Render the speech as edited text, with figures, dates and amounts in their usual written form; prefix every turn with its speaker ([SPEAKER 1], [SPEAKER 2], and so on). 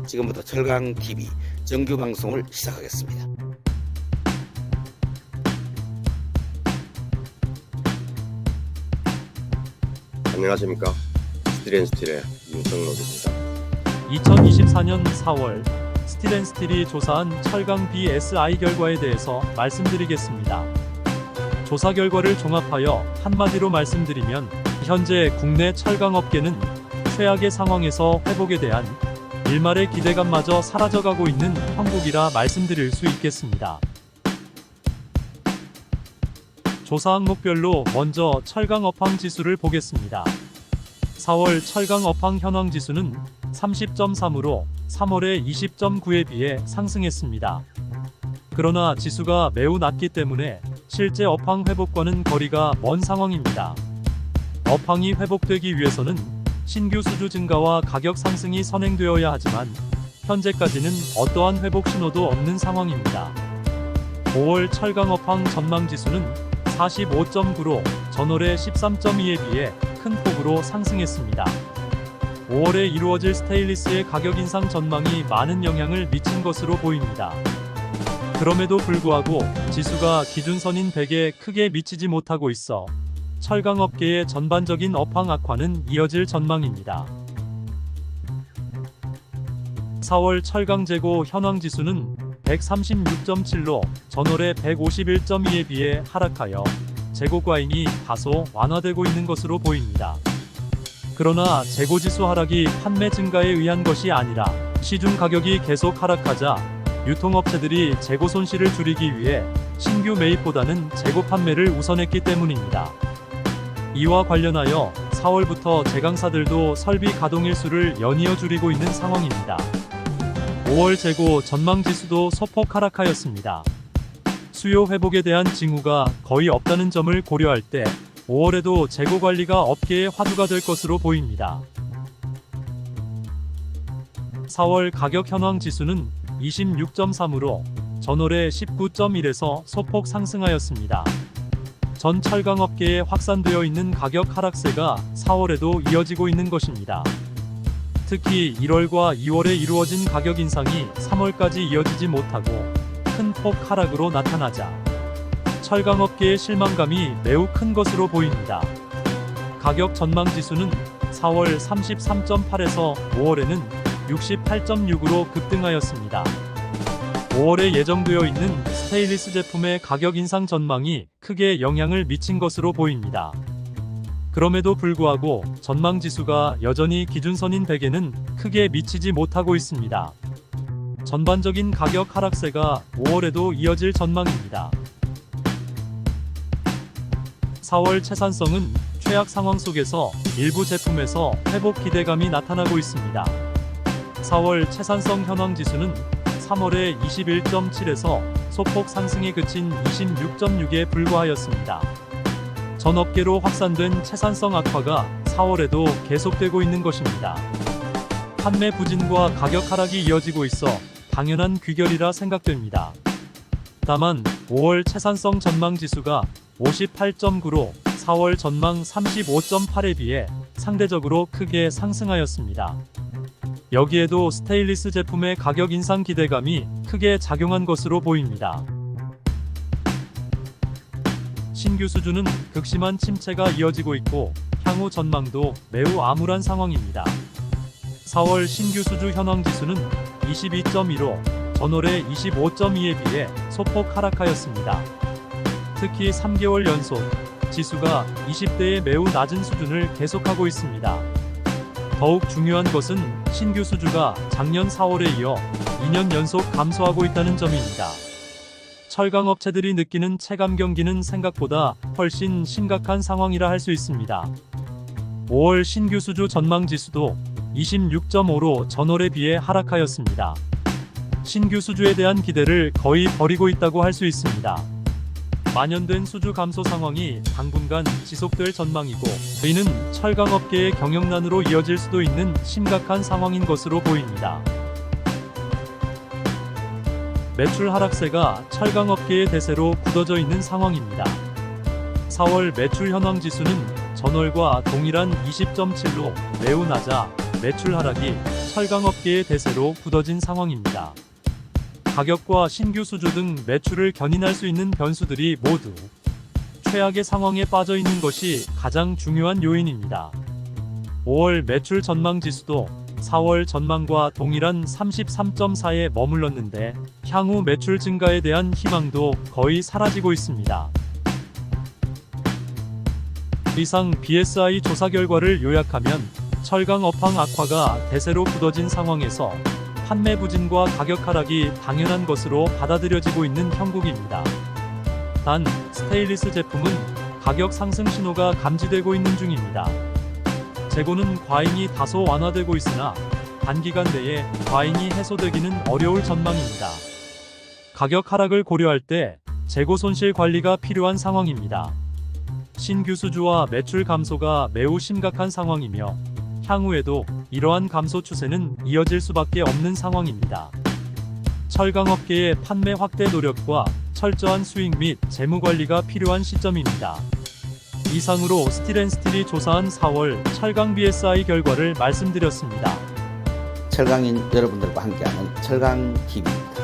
[SPEAKER 1] 지금부터 철강TV 정규 방송을 시작하겠습니다.
[SPEAKER 2] 안녕하십니까. 스틸앤스틸의 윤성록입니다.
[SPEAKER 3] 2024년 4월 스틸앤스틸이 조사한 철강 BSI 결과에 대해서 말씀드리겠습니다. 조사 결과를 종합하여 한마디로 말씀드리면 현재 국내 철강업계는 최악의 상황에서 회복에 대한 일말의 기대감마저 사라져가고 있는 형국이라 말씀드릴 수 있겠습니다. 조사 항목별로 먼저 철강 업황 지수를 보겠습니다. 4월 철강 업황 현황 지수는 30.3으로 3월의 20.9에 비해 상승했습니다. 그러나 지수가 매우 낮기 때문에 실제 업황 회복과는 거리가 먼 상황입니다. 업황이 회복되기 위해서는 신규 수주 증가와 가격 상승이 선행되어야 하지만 현재까지는 어떠한 회복 신호도 없는 상황입니다. 5월 철강 업황 전망 지수는 45.9로 전월의 13.2에 비해 큰 폭으로 상승했습니다. 5월에 이루어질 스테인리스의 가격 인상 전망이 많은 영향을 미친 것으로 보입니다. 그럼에도 불구하고 지수가 기준선인 100에 크게 미치지 못하고 있어 철강업계의 전반적인 업황 악화는 이어질 전망입니다. 4월 철강 재고 현황 지수는 136.7로 전월의 151.2에 비해 하락하여 재고 과잉이 다소 완화되고 있는 것으로 보입니다. 그러나 재고 지수 하락이 판매 증가에 의한 것이 아니라 시중 가격이 계속 하락하자 유통업체들이 재고 손실을 줄이기 위해 신규 매입보다는 재고 판매를 우선했기 때문입니다. 이와 관련하여 4월부터 제강사들도 설비 가동일수를 연이어 줄이고 있는 상황입니다. 5월 재고 전망 지수도 소폭 하락하였습니다. 수요 회복에 대한 징후가 거의 없다는 점을 고려할 때 5월에도 재고 관리가 업계의 화두가 될 것으로 보입니다. 4월 가격 현황 지수는 26.3으로 전월의 19.1에서 소폭 상승하였습니다. 전 철강업계에 확산되어 있는 가격 하락세가 4월에도 이어지고 있는 것입니다. 특히 1월과 2월에 이루어진 가격 인상이 3월까지 이어지지 못하고 큰 폭 하락으로 나타나자 철강업계의 실망감이 매우 큰 것으로 보입니다. 가격 전망 지수는 4월 33.8에서 5월에는 68.6으로 급등하였습니다. 5월에 예정되어 있는 스테인리스 제품의 가격 인상 전망이 크게 영향을 미친 것으로 보입니다. 그럼에도 불구하고 전망 지수가 여전히 기준선인 100에는 크게 미치지 못하고 있습니다. 전반적인 가격 하락세가 5월에도 이어질 전망입니다. 4월 채산성은 최악 상황 속에서 일부 제품에서 회복 기대감이 나타나고 있습니다. 4월 채산성 현황 지수는 3월의 21.7에서 소폭 상승에 그친 26.6에 불과하였습니다. 전 업계로 확산된 채산성 악화가 4월에도 계속되고 있는 것입니다. 판매 부진과 가격 하락이 이어지고 있어 당연한 귀결이라 생각됩니다. 다만 5월 채산성 전망 지수가 58.9로 4월 전망 35.8에 비해 상대적으로 크게 상승하였습니다. 여기에도 스테인리스 제품의 가격 인상 기대감이 크게 작용한 것으로 보입니다. 신규 수주는 극심한 침체가 이어지고 있고 향후 전망도 매우 암울한 상황입니다. 4월 신규 수주 현황 지수는 22.2로 전월의 25.2에 비해 소폭 하락하였습니다. 특히 3개월 연속 지수가 20대의 매우 낮은 수준을 계속하고 있습니다. 더욱 중요한 것은 신규 수주가 작년 4월에 이어 2년 연속 감소하고 있다는 점입니다. 철강업체들이 느끼는 체감 경기는 생각보다 훨씬 심각한 상황이라 할 수 있습니다. 5월 신규 수주 전망 지수도 26.5로 전월에 비해 하락하였습니다. 신규 수주에 대한 기대를 거의 버리고 있다고 할 수 있습니다. 만연된 수주 감소 상황이 당분간 지속될 전망이고 이는 철강업계의 경영난으로 이어질 수도 있는 심각한 상황인 것으로 보입니다. 매출 하락세가 철강업계의 대세로 굳어져 있는 상황입니다. 4월 매출 현황 지수는 전월과 동일한 20.7로 매우 낮아 매출 하락이 철강업계의 대세로 굳어진 상황입니다. 가격과 신규 수주 등 매출을 견인할 수 있는 변수들이 모두 최악의 상황에 빠져 있는 것이 가장 중요한 요인입니다. 5월 매출 전망 지수도 4월 전망과 동일한 33.4에 머물렀는데 향후 매출 증가에 대한 희망도 거의 사라지고 있습니다. 이상 BSI 조사 결과를 요약하면 철강 업황 악화가 대세로 굳어진 상황에서 판매 부진과 가격 하락이 당연한 것으로 받아들여지고 있는 형국입니다. 단, 스테인리스 제품은 가격 상승 신호가 감지되고 있는 중입니다. 재고는 과잉이 다소 완화되고 있으나 단기간 내에 과잉이 해소되기는 어려울 전망입니다. 가격 하락을 고려할 때 재고 손실 관리가 필요한 상황입니다. 신규 수주와 매출 감소가 매우 심각한 상황이며 향후에도 이러한 감소 추세는 이어질 수밖에 없는 상황입니다. 철강업계의 판매 확대 노력과 철저한 수익 및 재무 관리가 필요한 시점입니다. 이상으로 스틸앤스틸이 조사한 4월 철강 BSI 결과를 말씀드렸습니다.
[SPEAKER 1] 철강인 여러분들과 함께하는 철강TV입니다.